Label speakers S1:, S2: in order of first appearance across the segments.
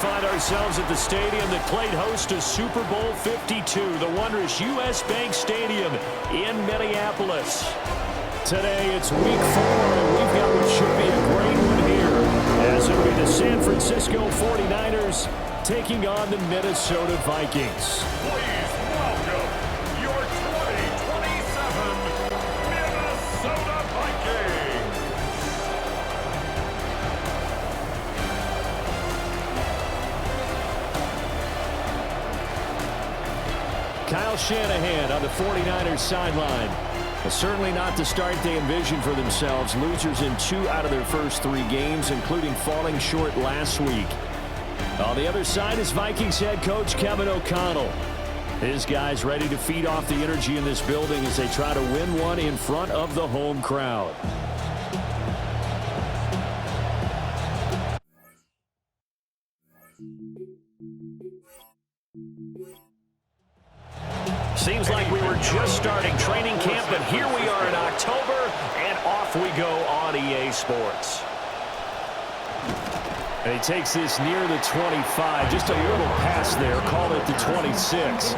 S1: find ourselves at the stadium that played host to Super Bowl 52, the wondrous U.S. Bank Stadium in Minneapolis. Today, it's week 4, and we've got what should be a great one here, as it'll be the San Francisco 49ers taking on the Minnesota Vikings.
S2: Please welcome your 2027 Minnesota Vikings.
S1: Kyle Shanahan on the 49ers sideline. Certainly not the start they envisioned for themselves. Losers in 2 out of their first 3 games, including falling short last week. On the other side is Vikings head coach Kevin O'Connell. His guys ready to feed off the energy in this building as they try to win one in front of the home crowd. Seems like we were just starting training camp, but here we are in October, and off we go on EA Sports. And he takes this near the 25, just a little pass there, call it the 26.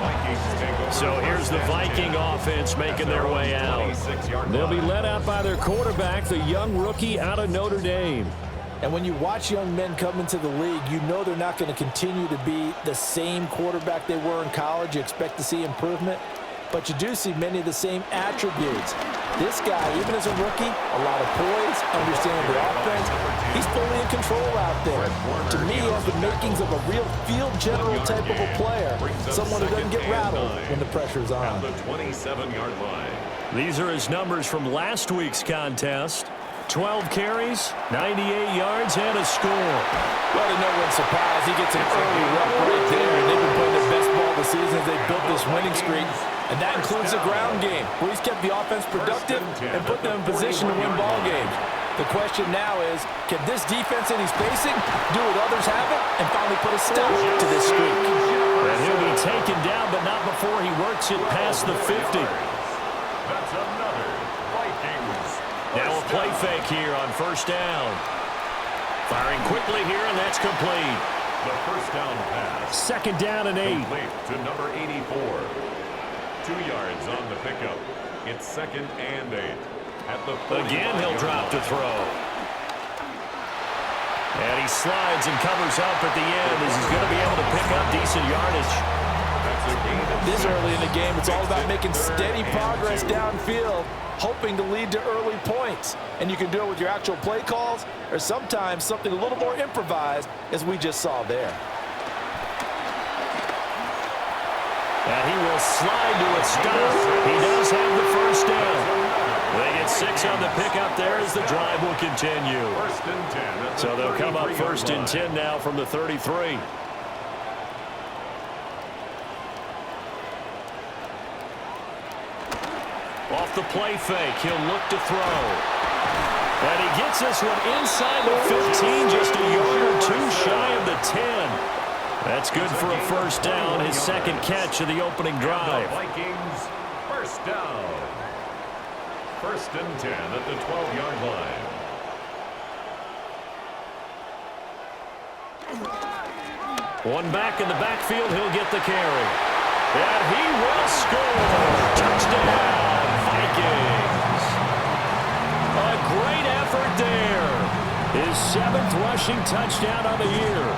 S1: So here's the Viking offense making their way out. They'll be led out by their quarterback, the young rookie out of Notre Dame.
S3: And when you watch young men come into the league, you know they're not going to continue to be the same quarterback they were in college. You expect to see improvement, but you do see many of the same attributes. This guy, even as a rookie, a lot of poise, understanding the offense. He's fully in control out there. To me, he has the makings of a real field general type of a player, someone who doesn't get rattled when the pressure's on.
S2: The 27-yard line.
S1: These are his numbers from last week's contest. 12 carries, 98 yards, and a score.
S3: Well, to no one's surprise, he gets an early run right there, and they've been playing their best ball this season as they built this winning streak, and that includes the ground game, where he's kept the offense productive and put them in position to win ball games. The question now is, can this defense that he's facing do what others haven't and finally put a stop to this streak?
S1: And he'll be taken down, but not before he works it past the 50.
S2: That's another Vikings.
S1: Now a play fake here on first down. Firing quickly here, and that's complete.
S2: The first down pass.
S1: Second down and 8.
S2: Complete to number 84. 2 yards on the pickup. It's second and 8. At the
S1: Again, he'll drop to throw. And he slides and covers up at the end as he's going to be able to pick up decent yardage.
S3: This early in the game, it's all about making steady progress downfield, hoping to lead to early points. And you can do it with your actual play calls or sometimes something a little more improvised, as we just saw there.
S1: And he will slide to a stop. He does have the first down. They get 6 on the pickup there as the drive will continue.
S2: First and 10.
S1: So they'll come up first and 10 now from the 33. Off the play fake, he'll look to throw. And he gets this one inside the 15, just a yard or 2 shy of the 10. That's good for a first down, his second catch of the opening drive.
S2: The Vikings, first down. First and 10 at the 12-yard line.
S1: One back in the backfield, he'll get the carry. And he will score. Touchdown, Vikings. A great effort there. His 7th rushing touchdown of the year.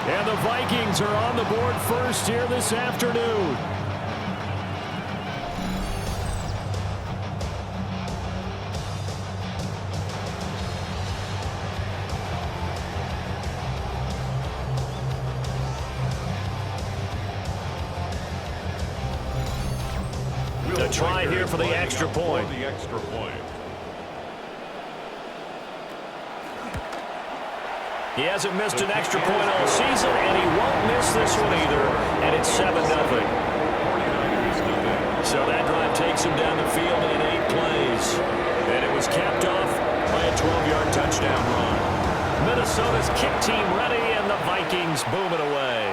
S1: And the Vikings are on the board first here this afternoon. A try here for the extra point. He hasn't missed an extra point all season, and he won't miss this one either. And it's 7-0. So that drive takes him down the field in 8 plays. And it was capped off by a 12-yard touchdown run. Minnesota's kick team ready, and the Vikings boom it away.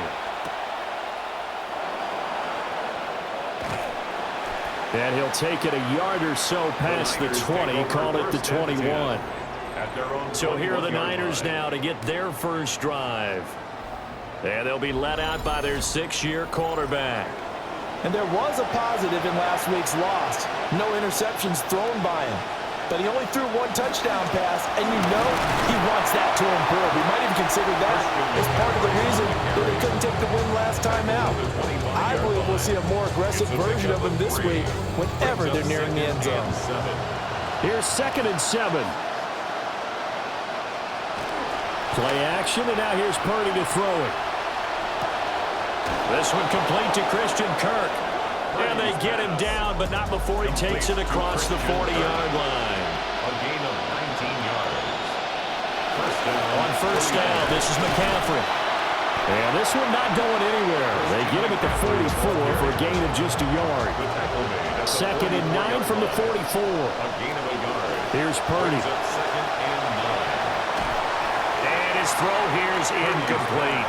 S1: And he'll take it a yard or so past the 20, call it the 21. So here are the Niners now to get their first drive. And they'll be let out by their 6-year quarterback.
S3: And there was a positive in last week's loss. No interceptions thrown by him. But he only threw one touchdown pass, and you know he wants that to improve. We might even consider that as part of the reason that they couldn't take the win last time out. I believe we'll see a more aggressive version of him this week whenever they're nearing the end zone.
S1: Here's 2nd and 7. Play action, and now here's Purdy to throw it. This one complete to Christian Kirk. And they get him down, but not before he takes it across the 40-yard line.
S2: A gain of 19 yards.
S1: On first down, this is McCaffrey. And this one not going anywhere. They get him at the 44 for a gain of just a yard. 2nd and 9 from the 44.
S2: A gain of a yard.
S1: Here's Purdy.
S2: 2nd and 9.
S1: And his throw here is incomplete.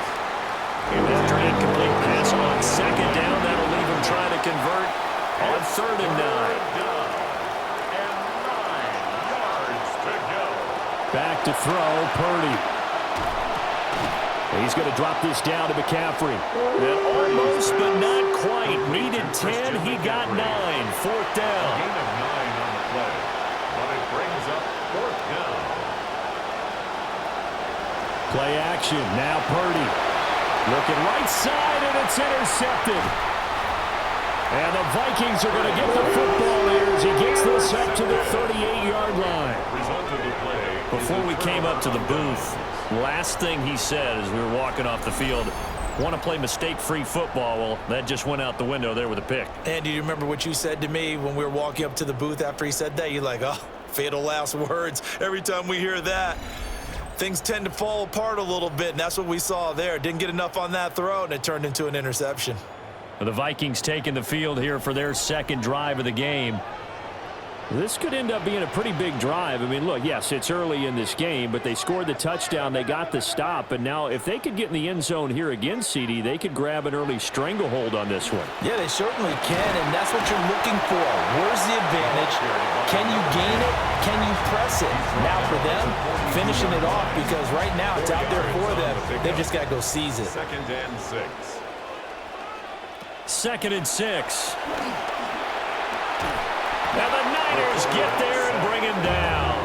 S1: And after an incomplete pass on 2nd down, that'll leave him trying to convert on 3rd and 9.
S2: And 9 yards to go.
S1: Back to throw, Purdy. He's going to drop this down to McCaffrey. And almost, but not quite. Needed 10, he got 9. 4th down.
S2: A gain of 9 on the play. But it brings up 4th down.
S1: Play action, now Purdy. Looking right side, and it's intercepted. And the Vikings are going to get the football here as he gets this up to the 38-yard line.
S2: Result of the play.
S1: Before we came up to the booth, last thing he said as we were walking off the field, want to play mistake-free football. Well, that just went out the window there with a pick.
S3: And do you remember what you said to me when we were walking up to the booth after he said that? You're like, oh, fatal last words. Every time we hear that, things tend to fall apart a little bit, and that's what we saw there. Didn't get enough on that throw, and it turned into an interception.
S1: The Vikings taking the field here for their 2nd drive of the game. This could end up being a pretty big drive. I mean, look, yes, it's early in this game, but they scored the touchdown. They got the stop, and now if they could get in the end zone here again, CD, they could grab an early stranglehold on this one.
S3: Yeah, they certainly can, and that's what you're looking for. Where's the advantage? Can you gain it? Can you press it? Now for them, finishing it off, because right now it's out there for them. They've just got to go seize it.
S2: 2nd and 6.
S1: 2nd and 6. And the Niners get there and bring him down.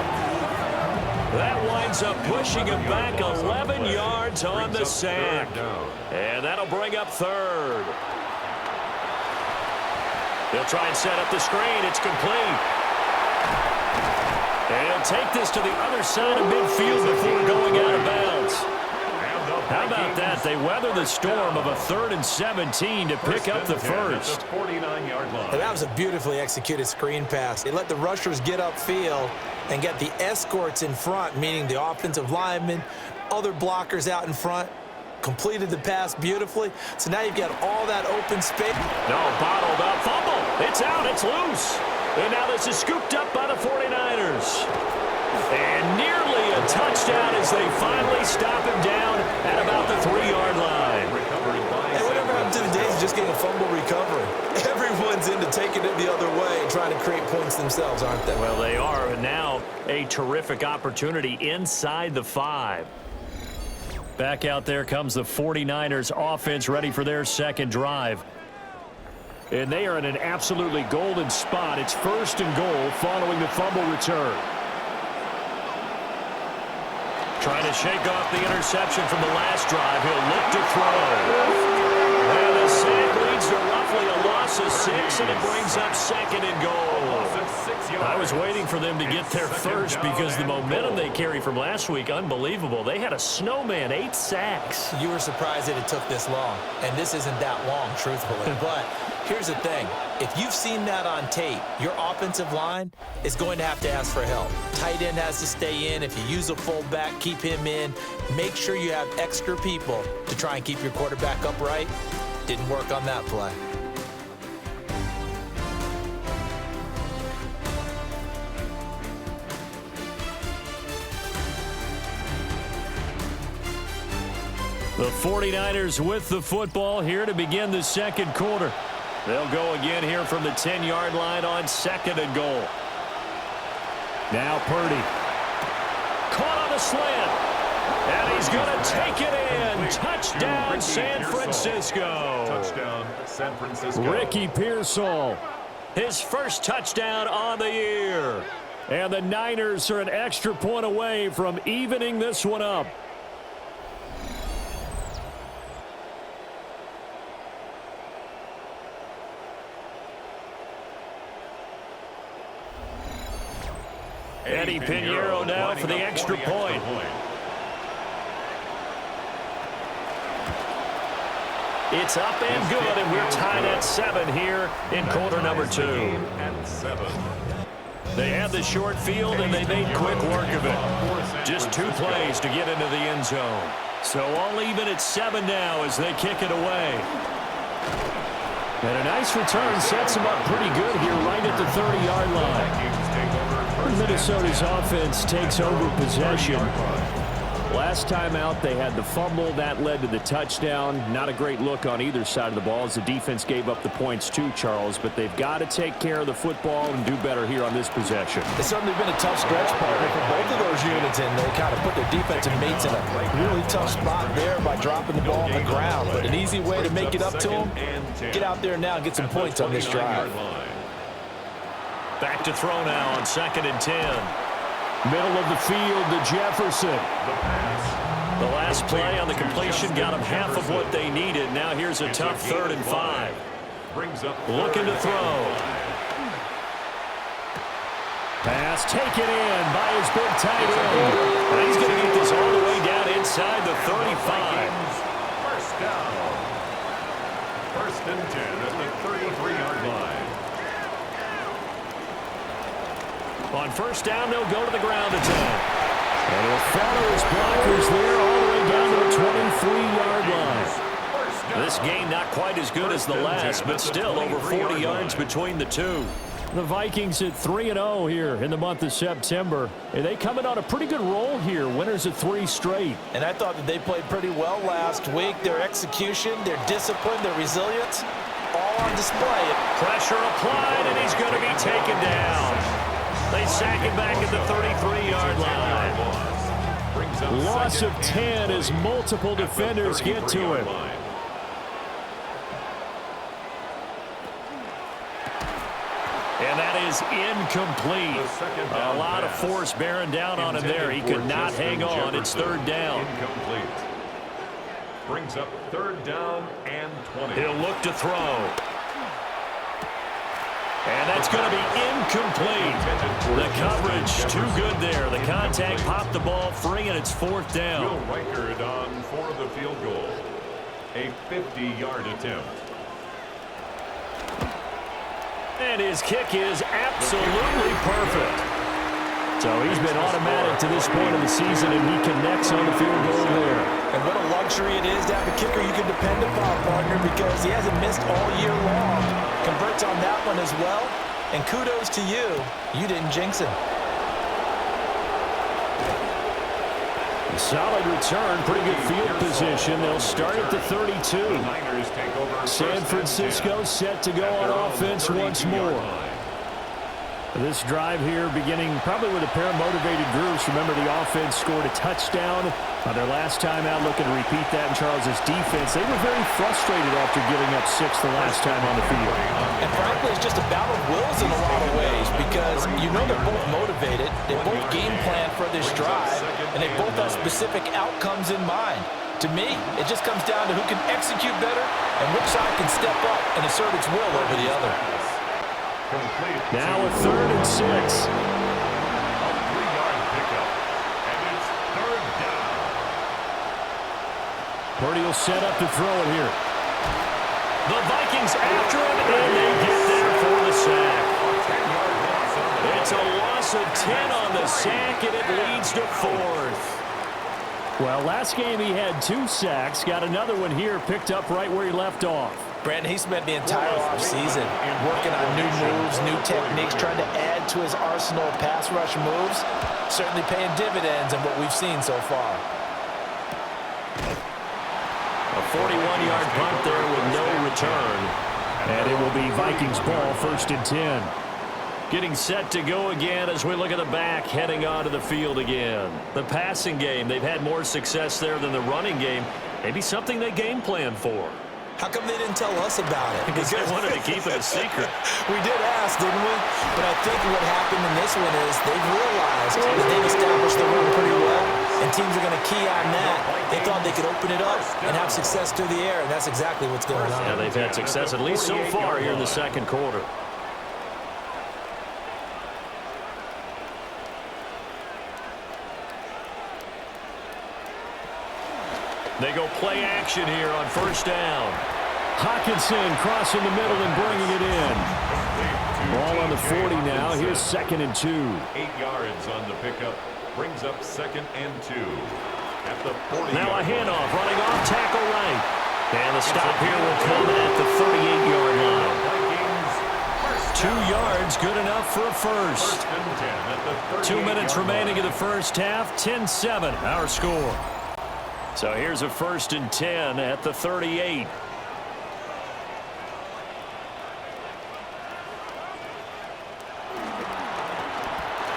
S1: That winds up pushing him back 11 yards on the sack. And that'll bring up 3rd. He'll try and set up the screen. It's complete. And he'll take this to the other side of midfield before going out of bounds. How about that? They weather the storm of a 3rd and 17 to pick up the first.
S2: 49-yard line.
S3: And that was a beautifully executed screen pass. They let the rushers get upfield and get the escorts in front, meaning the offensive linemen, other blockers out in front, completed the pass beautifully. So now you've got all that open space.
S1: No, bottled up. Fumble. It's out. It's loose. And now this is scooped up by the 49ers. And nearly a touchdown as they finally stop him down at about the 3-yard line.
S3: And whatever happened to the days of just getting a fumble recovery? Everyone's into taking it the other way and trying to create points themselves, aren't they?
S1: Well, they are. And now a terrific opportunity inside the 5. Back out there comes the 49ers offense ready for their 2nd drive. And they are in an absolutely golden spot. It's 1st and goal following the fumble return. Trying to shake off the interception from the last drive. He'll look to throw. And the sack leads to roughly a loss of 6, and it brings up 2nd and goal. I was waiting for them to get there first because the momentum they carry from last week, unbelievable. They had a snowman, 8 sacks.
S3: You were surprised that it took this long, and this isn't that long, truthfully. But here's the thing. If you've seen that on tape, your offensive line is going to have to ask for help. Tight end has to stay in. If you use a fullback, keep him in. Make sure you have extra people to try and keep your quarterback upright. Didn't work on that play.
S1: The 49ers with the football here to begin the 2nd quarter. They'll go again here from the 10-yard line on 2nd and goal. Now Purdy. Caught on a slant. And he's going to take it in. Touchdown, San Francisco.
S2: Touchdown, San Francisco.
S1: Ricky Pearsall, his first touchdown on the year. And the Niners are an extra point away from evening this one up. Eddie Pinheiro now for the extra point. It's up and good, and we're tied at 7 here in quarter number 2. They had the short field, and they made quick work of it. Just 2 plays to get into the end zone. So all even at 7 now as they kick it away. And a nice return sets them up pretty good here right at the 30-yard line. Minnesota's offense takes over possession. Last time out, they had the fumble. That led to the touchdown. Not a great look on either side of the ball as the defense gave up the points too, Charles. But they've got to take care of the football and do better here on this possession.
S3: It's certainly been a tough stretch, partner, for both of those units, and they kind of put their defensive mates in a really tough spot there by dropping the ball on the ground. But an easy way to make it up to them, get out there now and get some points on this drive.
S1: Back to throw now on 2nd and 10. Middle of the field to Jefferson. The last play on the completion got them half of what they needed. Now here's a tough 3rd and 5. Looking to throw. Pass taken in by his big tight end. And he's going to get this all the way down inside the 35.
S2: First down. 1st and 10 at the 33-yard line.
S1: On 1st down, they'll go to the ground attack. And he'll follow his blockers there all the way down to the 23-yard line. This game not quite as good as the last, but still over 40 yards between the two. The Vikings at 3-0 here in the month of September. And they come in on a pretty good roll here. Winners of 3 straight.
S3: And I thought that they played pretty well last week. Their execution, their discipline, their resilience, all on display.
S1: Pressure applied, and he's going to be taken down. They sack it back at the 33-yard line. Loss of 10 as multiple defenders get to him. And that is incomplete. A lot of force bearing down on him there. He could not hang on. It's 3rd down.
S2: Incomplete. Brings up 3rd down and 20.
S1: He'll look to throw. And that's going to be incomplete. The coverage too good there. The contact popped the ball free, and it's 4th down.
S2: Will Reichard on for the field goal. A 50-yard attempt.
S1: And his kick is absolutely perfect. So he's been automatic to this point of the season, and he connects on the field goal there.
S3: And what a luxury it is to have a kicker you can depend upon, partner, because he hasn't missed all year long. Converts on that one as well. And kudos to you. You didn't jinx him.
S1: Solid return, pretty good field position. They'll start at the 32. San Francisco set to go on offense once more. This drive here beginning probably with a pair of motivated groups. Remember, the offense scored a touchdown on their last time out. Looking to repeat that in Charles's defense. They were very frustrated after giving up 6 the last time on the field.
S3: And frankly, it's just a battle of wills in a lot of ways because you know they're both motivated. They both game plan for this drive, and they both have specific outcomes in mind. To me, it just comes down to who can execute better and which side can step up and assert its will over the other.
S1: Now a 3rd and 6.
S2: A 3-yard pickup. And it's 3rd down.
S1: Purdy will set up to throw it here. The Vikings after him, and they get there for the sack. It's a loss of 10 on the sack, and it leads to 4th. Well, last game he had 2 sacks. Got another one here, picked up right where he left off.
S3: Brandon, he spent the entire offseason working on new moves, new techniques, trying to add to his arsenal of pass rush moves. Certainly paying dividends in what we've seen so far.
S1: A 41-yard punt there with no return. And it will be Vikings ball, 1st and 10. Getting set to go again as we look at the back heading onto the field again. The passing game, they've had more success there than the running game. Maybe something they game plan for.
S3: How come they didn't tell us about it?
S1: Because they wanted to keep it a secret.
S3: We did ask, didn't we? But I think what happened in this one is they've realized that they've established the run pretty well, and teams are going to key on that. They thought they could open it up and have success through the air, and that's exactly what's going on.
S1: Yeah, they've had success at least so far here in the second quarter. They go play action here on first down. Hawkinson crossing the middle and bringing it in. Ball on the 40 now. Here's 2nd and 2.
S2: 8 yards on the pickup. Brings up 2nd and 2. At the 40.
S1: Now a handoff running off tackle right. And the stop here will come at the 38-yard line. 2 yards, good enough for a first. 2 minutes remaining in the first half. 10-7, our score. So here's a 1st and 10 at the 38.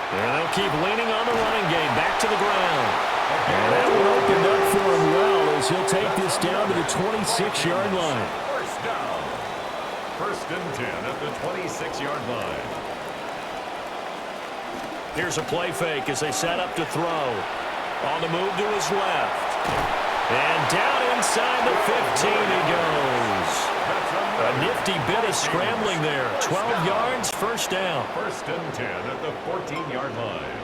S1: And they'll keep leaning on the running game. Back to the ground. And that one opened up for him well as he'll take this down to the 26-yard line.
S2: First down. 1st and 10 at the 26-yard line.
S1: Here's a play fake as they set up to throw. On the move to his left. And down inside the 15 he goes. A nifty bit of scrambling there. 12 yards, first down.
S2: 1st and 10 at the 14-yard line.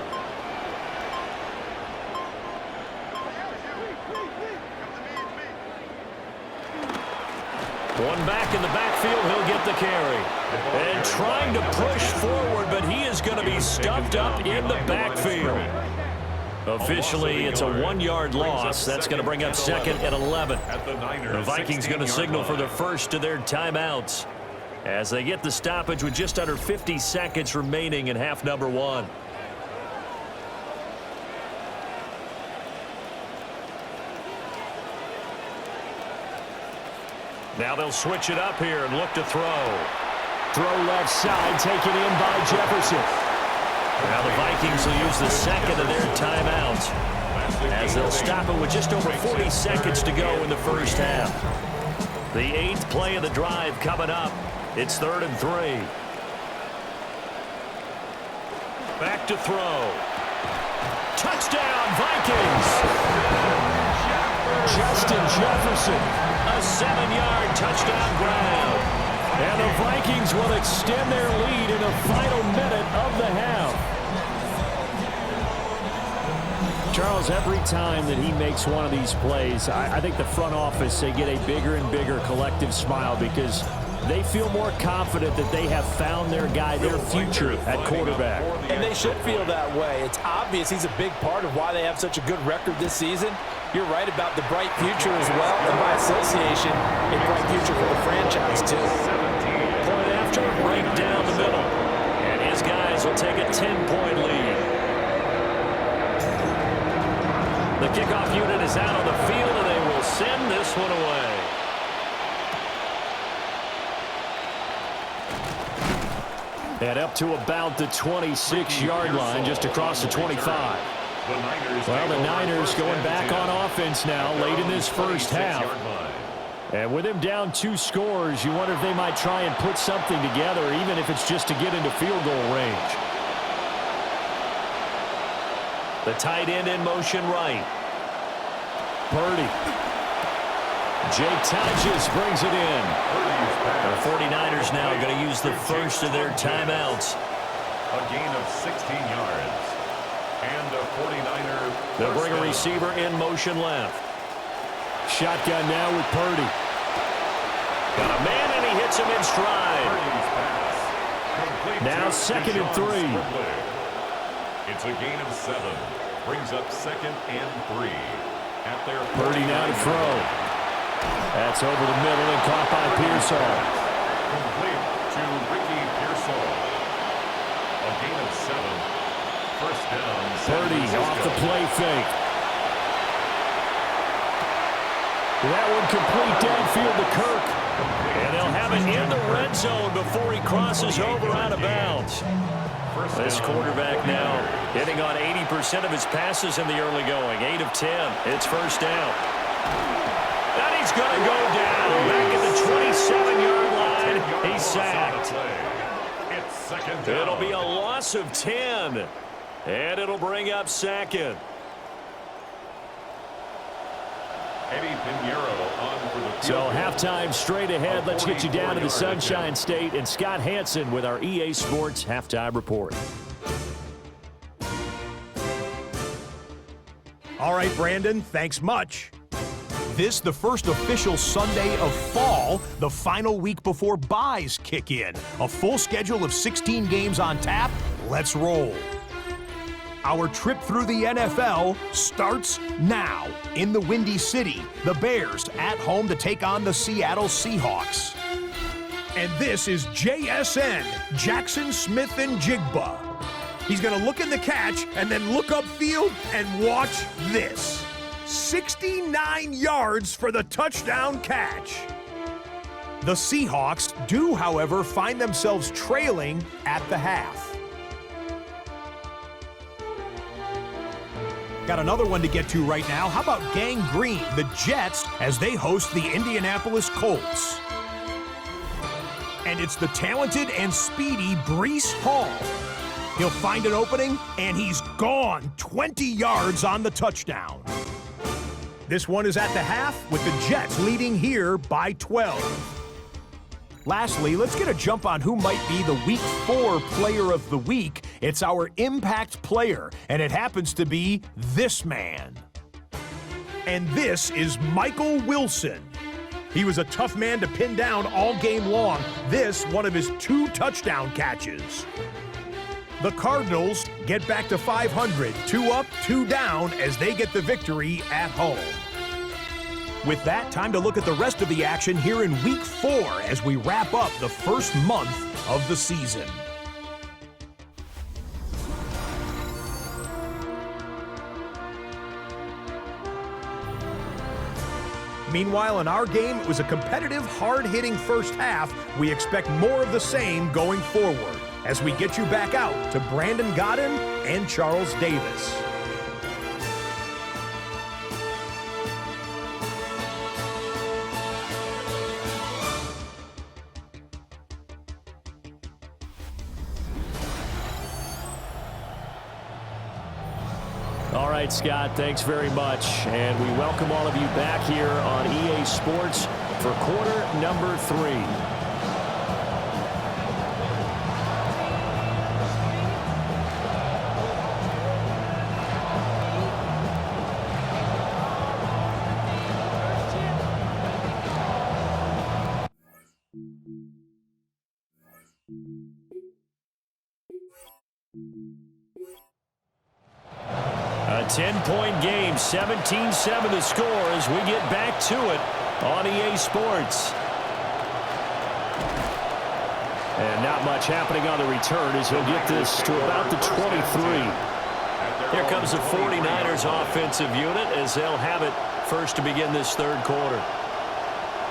S1: One back in the backfield, he'll get the carry. And trying to push forward, but he is going to be stuffed up in the backfield. Officially, it's a 1-yard loss. That's going to bring up 2nd and 11. The Vikings going to signal for the first of their timeouts as they get the stoppage with just under 50 seconds remaining in half number 1. Now they'll switch it up here and look to throw. Throw left side, taken in by Jefferson. Now the Vikings will use the 2nd of their timeouts as they'll stop it with just over 40 seconds to go in the first half. The 8th play of the drive coming up. It's 3rd and 3. Back to throw. Touchdown, Vikings! Justin Jefferson, a 7-yard touchdown grab. And the Vikings will extend their lead in the final minute of the half. Charles, every time that he makes one of these plays, I think the front office, they get a bigger and bigger collective smile because they feel more confident that they have found their guy, their future at quarterback.
S3: And they should feel that way. It's obvious he's a big part of why they have such a good record this season. You're right about the bright future as well, and by association, a bright future for the franchise, too.
S1: Point after, right down the middle. And his guys will take a 10-point lead. The kickoff unit is out on the field, and they will send this one away. And up to about the 26-yard line, just across the 25. Well, the Niners going back on offense now late in this first half. And with him down 2 scores, you wonder if they might try and put something together, even if it's just to get into field goal range. The tight end in motion right. Purdy. Jake Hodges brings it in. The 49ers now going to use the first of their timeouts.
S2: A gain of 16 yards. And a 49er.
S1: They'll bring a receiver in motion left. Shotgun now with Purdy. Got a man, and he hits him in stride. Now 2nd and 3.
S2: It's a gain of 7. Brings up 2nd and 3. At their
S1: Purdy now to throw. That's over the middle and caught by Pearsall.
S2: Complete to Ricky Pearsall. A gain of 7. First down.
S1: Purdy off the play fake. That one complete downfield to Kirk. And they'll have it in the red zone before he crosses over out of bounds. This quarterback now hitting on 80% of his passes in the early going. 8 of 10. It's first down. And he's going to go down back at the 27-yard line. He's sacked. It'll be a loss of 10. And it'll bring up second. So halftime straight ahead. Let's get you down to the Sunshine State and Scott Hansen with our EA Sports Halftime Report.
S4: All right, Brandon, thanks much. This, the first official Sunday of fall, the final week before byes kick in. A full schedule of 16 games on tap. Let's roll. Our trip through the NFL starts now. In the Windy City, the Bears at home to take on the Seattle Seahawks. And this is JSN, Jackson Smith and Jigba. He's going to look in the catch and then look upfield and watch this. 69 yards for the touchdown catch. The Seahawks do, however, find themselves trailing at the half. Got another one to get to right now. How about Gang Green, the Jets, as they host the Indianapolis Colts? And it's the talented and speedy Breece Hall. He'll find an opening, and he's gone 20 yards on the touchdown. This one is at the half, with the Jets leading here by 12. Lastly, let's get a jump on who might be the Week 4 Player of the Week. It's our impact player, and it happens to be this man. And this is Michael Wilson. He was a tough man to pin down all game long. This, one of his 2 touchdown catches. The Cardinals get back to 500, 2 up, 2 down, as they get the victory at home. With that, time to look at the rest of the action here in Week 4 as we wrap up the first month of the season. Meanwhile, in our game, it was a competitive, hard-hitting first half. We expect more of the same going forward as we get you back out to Brandon Godden and Charles Davis.
S1: All right, Scott, thanks very much. And we welcome all of you back here on EA Sports for quarter number 3. A 10-point game, 17-7 the score as we get back to it on EA Sports. And not much happening on the return as he'll get this to about the 23. Here comes the 49ers offensive unit as they'll have it first to begin this third quarter.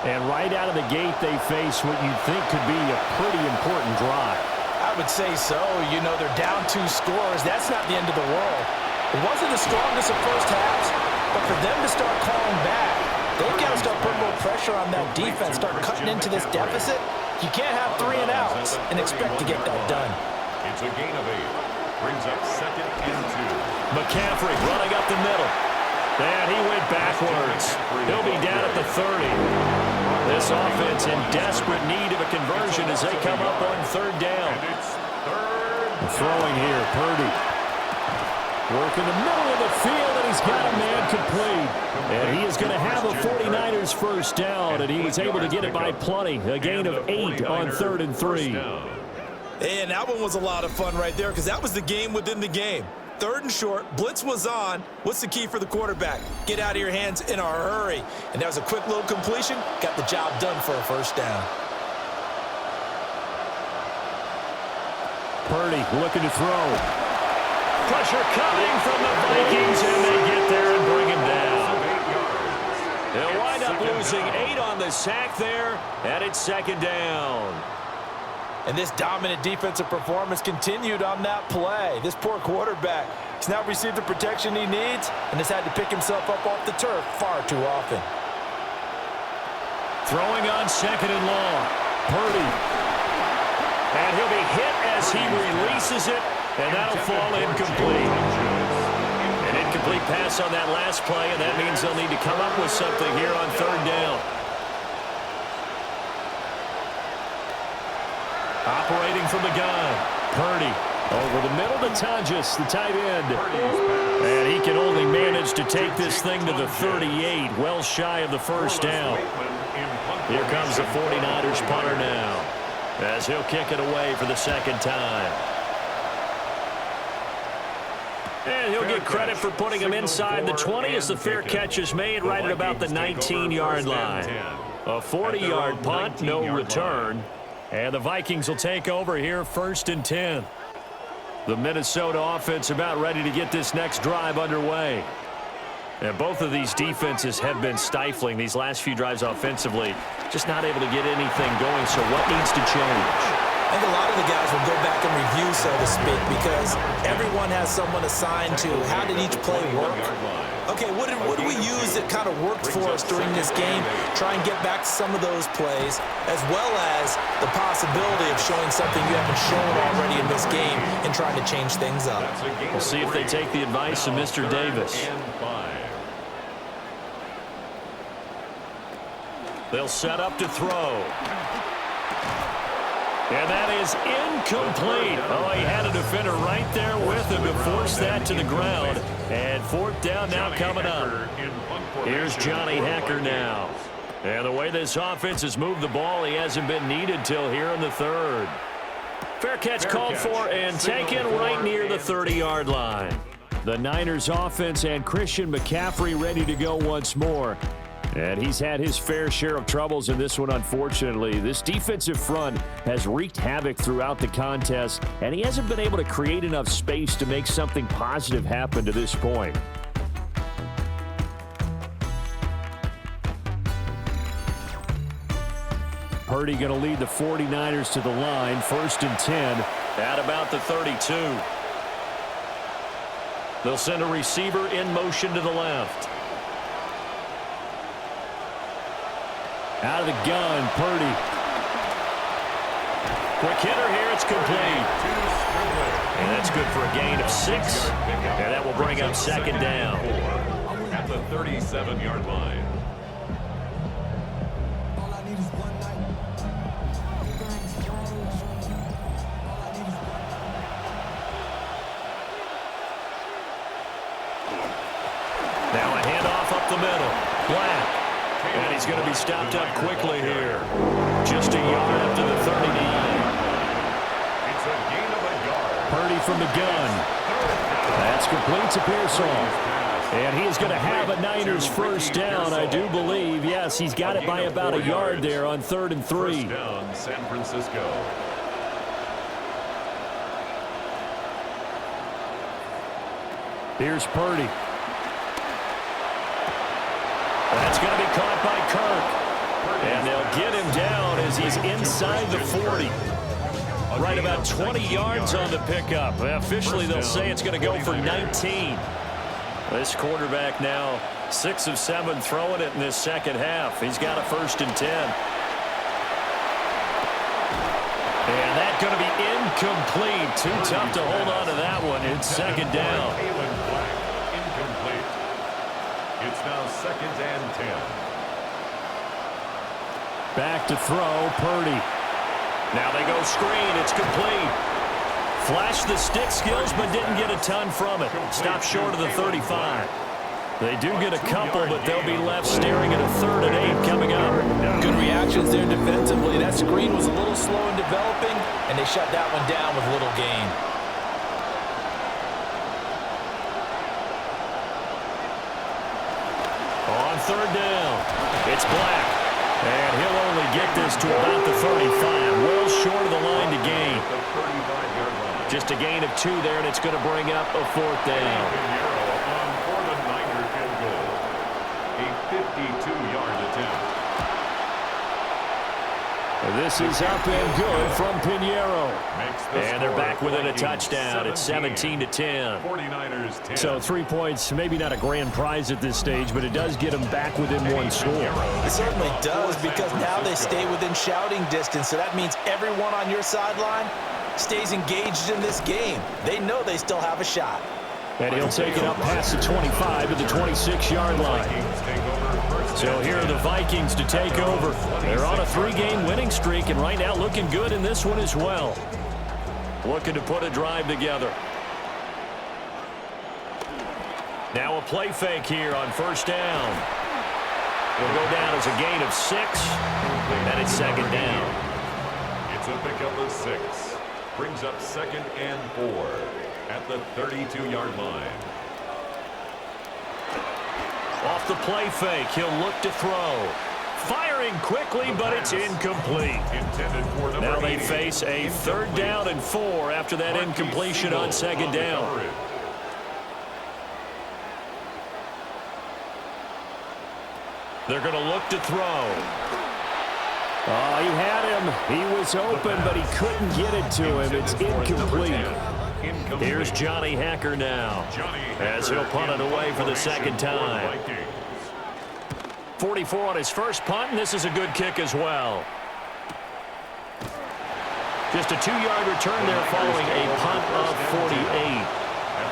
S1: And right out of the gate, they face what you'd think could be a pretty important drive.
S3: I would say so. You know, they're down 2 scores. That's not the end of the world. It wasn't the strongest of first halves, but for them to start calling back, they've got to start putting more pressure on that defense, start cutting into this deficit. You can't have 3 and outs and expect to get that done.
S2: It's a gain of 8. Brings up second and 2.
S1: McCaffrey running up the middle. And he went backwards. He'll be down at the 30. This offense in desperate need of a conversion as they come up on third down. Throwing here, Purdy. Work in the middle of the field, and he's got a man complete. And he is going to have a 49ers first down, and he was able to get it by plenty. A gain of 8 on 3rd and 3.
S3: And that one was a lot of fun right there because that was the game within the game. 3rd and short, blitz was on. What's the key for the quarterback? Get out of your hands in a hurry. And that was a quick little completion. Got the job done for a first down.
S1: Purdy looking to throw. Pressure coming from the Vikings, and they get there and bring him down. They'll wind up losing 8 on the sack there, and it's second down.
S3: And this dominant defensive performance continued on that play. This poor quarterback has now received the protection he needs and has had to pick himself up off the turf far too often.
S1: Throwing on second and long. Purdy. And he'll be hit as he releases it, and that'll fall incomplete. An incomplete pass on that last play, and that means they'll need to come up with something here on third down. Operating from the gun. Purdy over the middle to Tonjes, the tight end. And he can only manage to take this thing to the 38, well shy of the first down. Here comes the 49ers punter now, as he'll kick it away for the second time. And he'll get credit for putting him inside the 20 as the fair catch is made right at about the 19-yard line. A 40-yard punt, no return. And the Vikings will take over here, 1st and 10. The Minnesota offense about ready to get this next drive underway. And both of these defenses have been stifling these last few drives offensively. Just not able to get anything going, so what needs to change?
S3: I think a lot of the guys will go back and review, so to speak, because everyone has someone assigned to how did each play work. Okay, what did we use that kind of worked for us during this game? Try and get back to some of those plays, as well as the possibility of showing something you haven't shown already in this game and trying to change things up.
S1: We'll see if they take the advice of Mr. Davis. They'll set up to throw. And that is incomplete. Oh, he had a defender right there with him to force that to the ground. And 4th down now coming up. Here's Johnny Hekker now. And the way this offense has moved the ball, he hasn't been needed till here in the 3rd. Fair catch called for and taken right near the 30-yard line. The Niners offense and Christian McCaffrey ready to go once more. And he's had his fair share of troubles in this one, unfortunately. This defensive front has wreaked havoc throughout the contest, and he hasn't been able to create enough space to make something positive happen to this point. Purdy going to lead the 49ers to the line, 1st and 10, at about the 32. They'll send a receiver in motion to the left. Out of the gun, Purdy. Quick hitter here, it's complete. And that's good for a gain of 6. And that will bring up second down.
S2: At the 37-yard line.
S1: Now a handoff up the middle. Black. And he's going to be stopped up quickly here. Just a yard up to the 39.
S2: It's a gain of a yard.
S1: Purdy from the gun. That's complete to Pearsall. And he's going to have a Niners first down, I do believe. Yes, he's got it by about a yard there on 3rd and 3.
S2: First down, San Francisco.
S1: Here's Purdy. That's going to be caught by Kirk. And they'll get him down as he's inside the 40. Right about 20 yards on the pickup. Officially, they'll say it's going to go for 19. This quarterback now 6 of 7 throwing it in this second half. He's got a 1st and 10. And that's going to be incomplete. Too tough to hold on to that one. It's second down.
S2: Incomplete. It's now 2nd and 10.
S1: Back to throw, Purdy. Now they go screen. It's complete. Flashed the stick skills, but didn't get a ton from it. Stopped short of the 35. They do get a couple, but they'll be left staring at a 3rd and 8 coming up.
S3: Good reactions there defensively. That screen was a little slow in developing, and they shut that one down with little gain.
S1: On 3rd down, it's Black. And he'll only get this to about the 35. Well short of the line to gain. Just a gain of 2 there, and it's going to bring up a 4th down.
S2: A 52-yard attempt.
S1: This is up and good from Pinheiro.
S2: And
S1: they're back within a touchdown. It's 17-10.
S2: 49ers 10.
S1: So 3 points, maybe not a grand prize at this stage, but it does get them back within one score.
S3: It certainly does, because now they stay within shouting distance, so that means everyone on your sideline stays engaged in this game. They know they still have a shot.
S1: And he'll take it up past the 25 to the 26-yard line. So here are the Vikings to take over. They're on a 3-game winning streak, and right now looking good in this one as well. Looking to put a drive together. Now a play fake here on first down. It'll go down as a gain of 6, and it's second down.
S2: It's a pickup of 6. Brings up 2nd and 4 at the 32-yard line.
S1: Off the play fake, he'll look to throw. Firing quickly, but it's incomplete. Now they face a 3rd down and 4 after that incompletion on 2nd down. They're going to look to throw. Oh, he had him. He was open, but he couldn't get it to him. It's incomplete. Here's Johnny Hacker now, as he'll punt it away for the 2nd time. 44 on his first punt, and this is a good kick as well. Just a 2-yard return there following a punt of 48.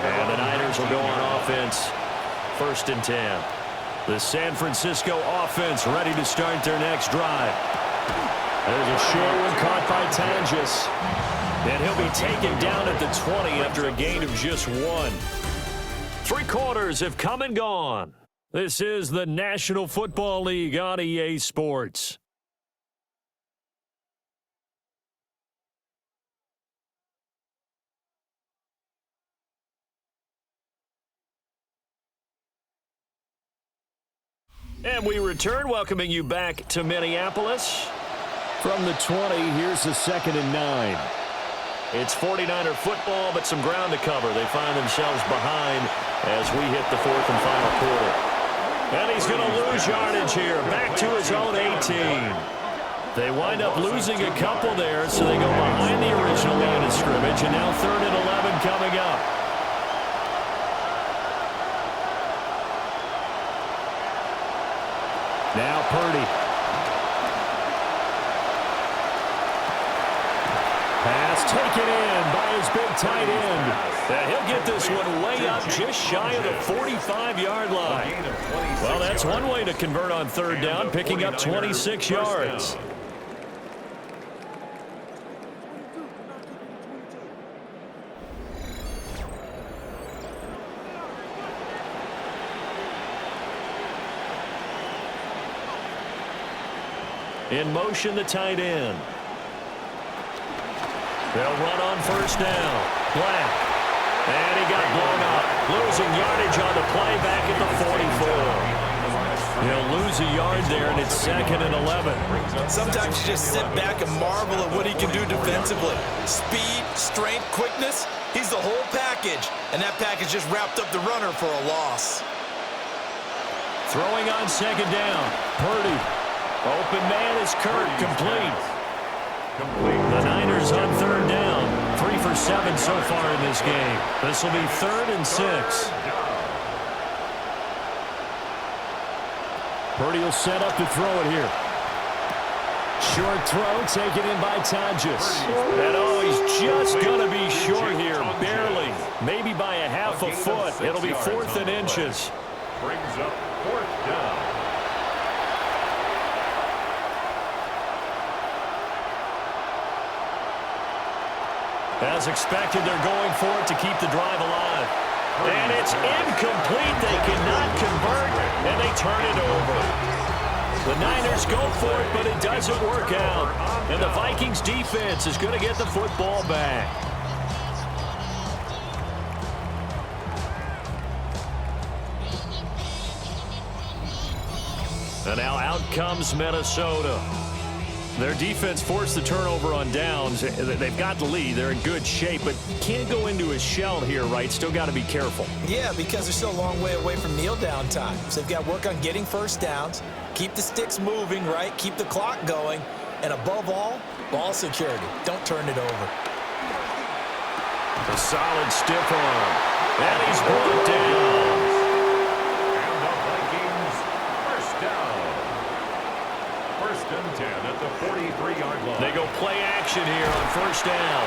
S1: And the Niners will go on offense, 1st and 10. The San Francisco offense ready to start their next drive. There's a short one caught by Tonjes. And he'll be taken down at the 20 after a gain of just 1. 3 quarters have come and gone. This is the National Football League on EA Sports. And we return, welcoming you back to Minneapolis. From the 20, here's the 2nd and 9. It's 49er football, but some ground to cover. They find themselves behind as we hit the 4th and final quarter. And he's going to lose yardage here, back to his own 18. They wind up losing a couple there, so they go behind the original line of scrimmage, and now 3rd and 11 coming up. Now Purdy. Pass taken in by his big tight end. And he'll get this one way up just shy of the 45-yard line. Well, that's one way to convert on 3rd down, picking up 26 yards. In motion, the tight end. They'll run on 1st down. Black. And he got blown up. Losing yardage on the play back at the 44. He'll lose a yard there, and it's 2nd and 11.
S3: Sometimes you just sit back and marvel at what he can do defensively. Speed, strength, quickness. He's the whole package. And that package just wrapped up the runner for a loss.
S1: Throwing on 2nd down. Purdy. Open man is Kurt, complete. The Niners on 3rd down. 3 for 7 so far in this game. This will be 3rd and 6. Purdy will set up to throw it here. Short throw taken in by Tonjes. And oh, he's just going to be short here, barely. Maybe by a half a foot. It'll be 4th and inches.
S2: Brings up 4th down.
S1: As expected, they're going for it to keep the drive alive. And it's incomplete. They cannot convert, and they turn it over. The Niners go for it, but it doesn't work out. And the Vikings defense is going to get the football back. And now out comes Minnesota. Their defense forced the turnover on downs. They've got the lead. They're in good shape, but can't go into a shell here, right? Still got to be careful.
S3: Yeah, because they're still a long way away from kneel down time. So they've got to work on getting 1st downs, keep the sticks moving, right? Keep the clock going, And above all, ball security. Don't turn it over.
S1: A solid stiff arm. And he's brought down.
S2: And the Vikings, first down. First and 10 at the 43-yard line.
S1: They go play action here on first down.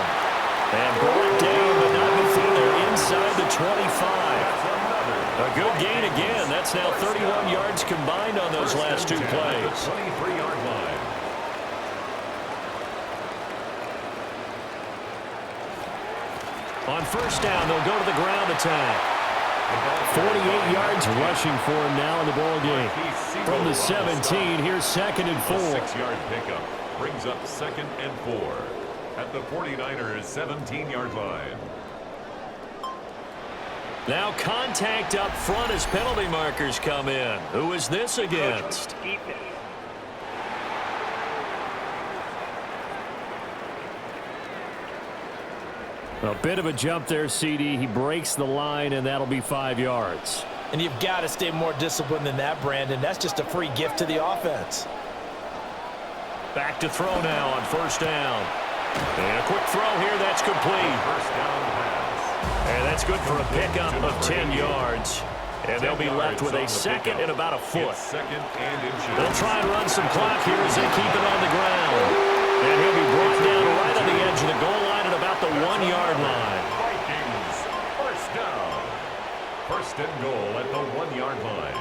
S1: And brought down, but not before they're inside the 25. A good gain again. That's now 31 yards combined on those last two plays.
S2: 23-yard line.
S1: On first down, they'll go to the ground attack. 48 yards rushing for him now in the ball game. From the 17, here's second and 4.
S2: A 6-yard pickup brings up second and 4 at the 49ers' 17-yard line.
S1: Now contact up front as penalty markers come in. Who is this against? A bit of a jump there, CD. He breaks the line, and that'll be 5 yards.
S3: And you've got to stay more disciplined than that, Brandon. That's just a free gift to the offense.
S1: Back to throw now on first down. And a quick throw here. That's complete.
S2: First down pass.
S1: And that's good for a pickup of 10 yards. And they'll be left with a second and about a foot.
S2: Second and inches.
S1: They'll try and run some clock here as they keep it on the ground. And he'll be brought down right on the edge of the goal line at about the 1-yard line.
S2: Vikings, first down. First and goal at the 1-yard line.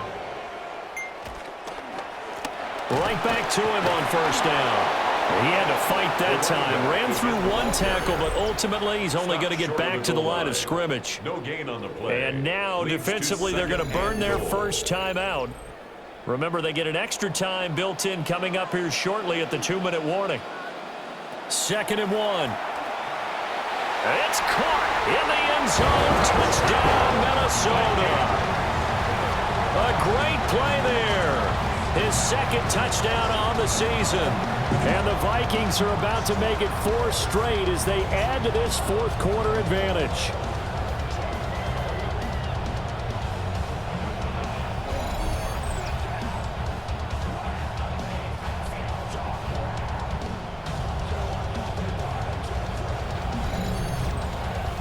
S1: Right back to him on first down. He had to fight that time. Ran through one tackle, but ultimately he's only going to get back to the line of scrimmage.
S2: No gain on the play.
S1: And now defensively they're going to burn their first time out. Remember, they get an extra time built in coming up here shortly at the 2-minute warning. Second and 1. It's caught in the end zone. Touchdown, Minnesota. A great play there. His second touchdown on the season. And the Vikings are about to make it 4 straight as they add to this fourth quarter advantage.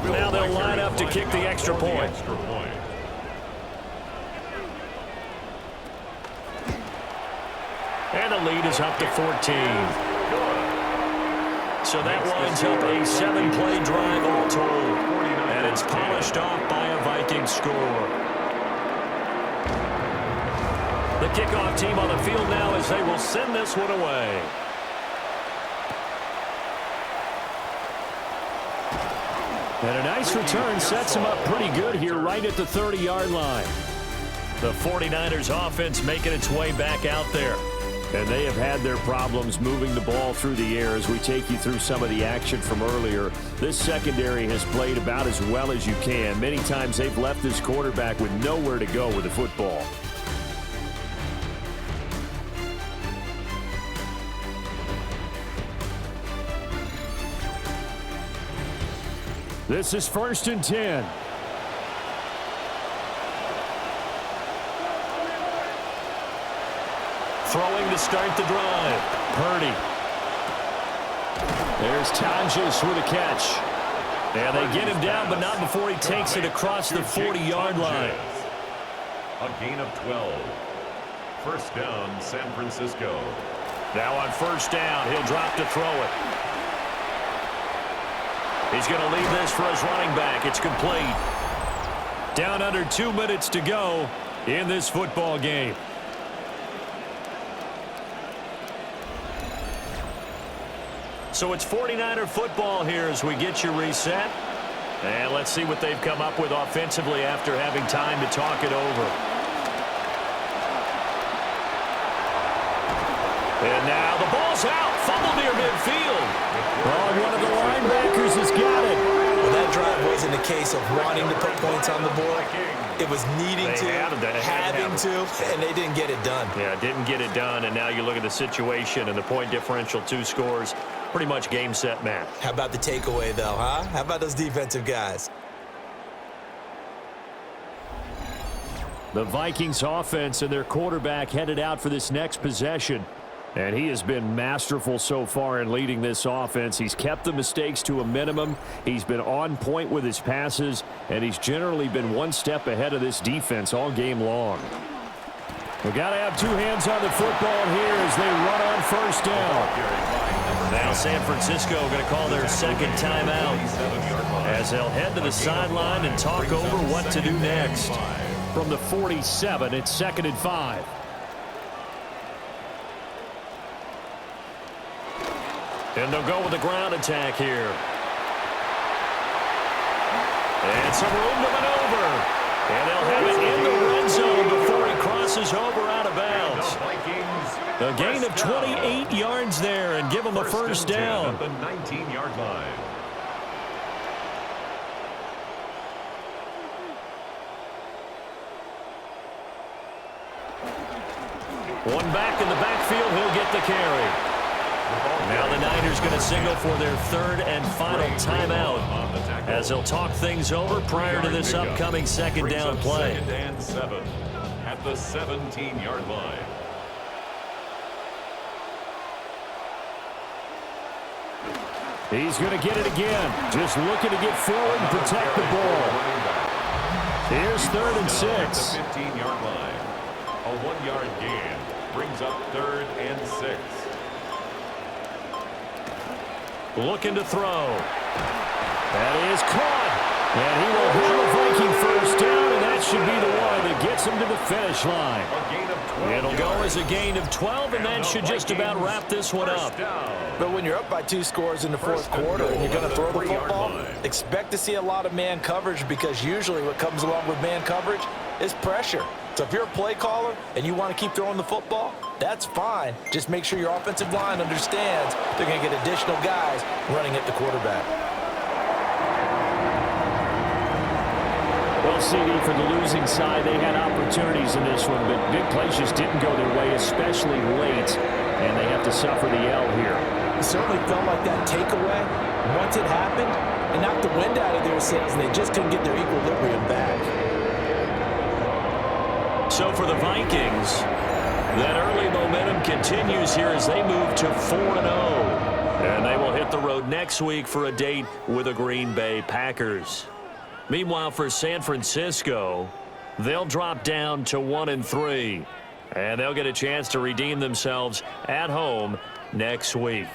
S1: Now they'll line up to kick the extra point. And the lead is up to 14. So that winds up a 7-play drive all told. And it's polished off by a Viking score. The kickoff team on the field now as they will send this one away. And a nice return sets him up pretty good here right at the 30-yard line. The 49ers offense making its way back out there. And they have had their problems moving the ball through the air as we take you through some of the action from earlier. This secondary has played about as well as you can. Many times they've left this quarterback with nowhere to go with the football. This is first and 10. Throwing to start the drive. Purdy. There's Tonjes with a catch. And they get him down, but not before he takes it across the 40-yard line.
S2: A gain of 12. First down, San Francisco.
S1: Now on first down, he'll drop to throw it. He's going to leave this for his running back. It's complete. Down under 2 minutes to go in this football game. So it's 49er football here as we get you reset. And let's see what they've come up with offensively after having time to talk it over. And now the ball's out. Fumble near midfield. Oh, one of the linebackers has got it.
S3: Well, that drive wasn't a case of wanting to put points on the board. It was needing to, having to, and they didn't get it done.
S1: Yeah, didn't get it done, and now you look at the situation and the point differential, 2 scores, pretty much game, set, match.
S3: How about the takeaway, though, huh? How about those defensive guys?
S1: The Vikings offense and their quarterback headed out for this next possession. And he has been masterful so far in leading this offense. He's kept the mistakes to a minimum. He's been on point with his passes, and he's generally been one step ahead of this defense all game long. We've got to have two hands on the football here as they run on first down.
S5: Now San Francisco going to call their second timeout as they'll head to the sideline and talk over what to do next.
S1: From the 47, it's 2nd and 5.
S5: And they'll go with the ground attack here. And some room to maneuver. And they'll have it in the red zone before he crosses over out of bounds. A gain of 28 yards there and give him a first down.
S2: At the 19-yard line.
S5: One back in the backfield, he'll get the carry. Now the Niners going to signal for their third and final timeout as they'll talk things over prior to this upcoming second down play.
S2: 2nd and 7 at the 17-yard line.
S1: He's going to get it again. Just looking to get forward and protect the ball. Here's 3rd and 6.
S2: At the 15-yard line. A 1-yard gain brings up 3rd and 6.
S5: Looking to throw.
S1: That is caught. And he will have a Viking first down, and that should be the one that gets him to the finish line.
S2: A gain of 12
S5: It'll go
S2: yards.
S5: as a gain of 12, and that should just about wrap this one up.
S3: But when you're up by 2 scores in the fourth quarter and you're going to throw the football, expect to see a lot of man coverage, because usually what comes along with man coverage is pressure. So if you're a play caller and you want to keep throwing the football, that's fine. Just make sure your offensive line understands they're going to get additional guys running at the quarterback.
S1: Well, CD, for the losing side, they had opportunities in this one, but big plays just didn't go their way, especially late, and they have to suffer the L here.
S3: It certainly felt like that takeaway, once it happened, it knocked the wind out of their sails, and they just couldn't get their equilibrium back.
S5: So for the Vikings, that early momentum continues here as they move to 4-0. And they will hit the road next week for a date with the Green Bay Packers. Meanwhile, for San Francisco, they'll drop down to 1-3. And they'll get a chance to redeem themselves at home next week.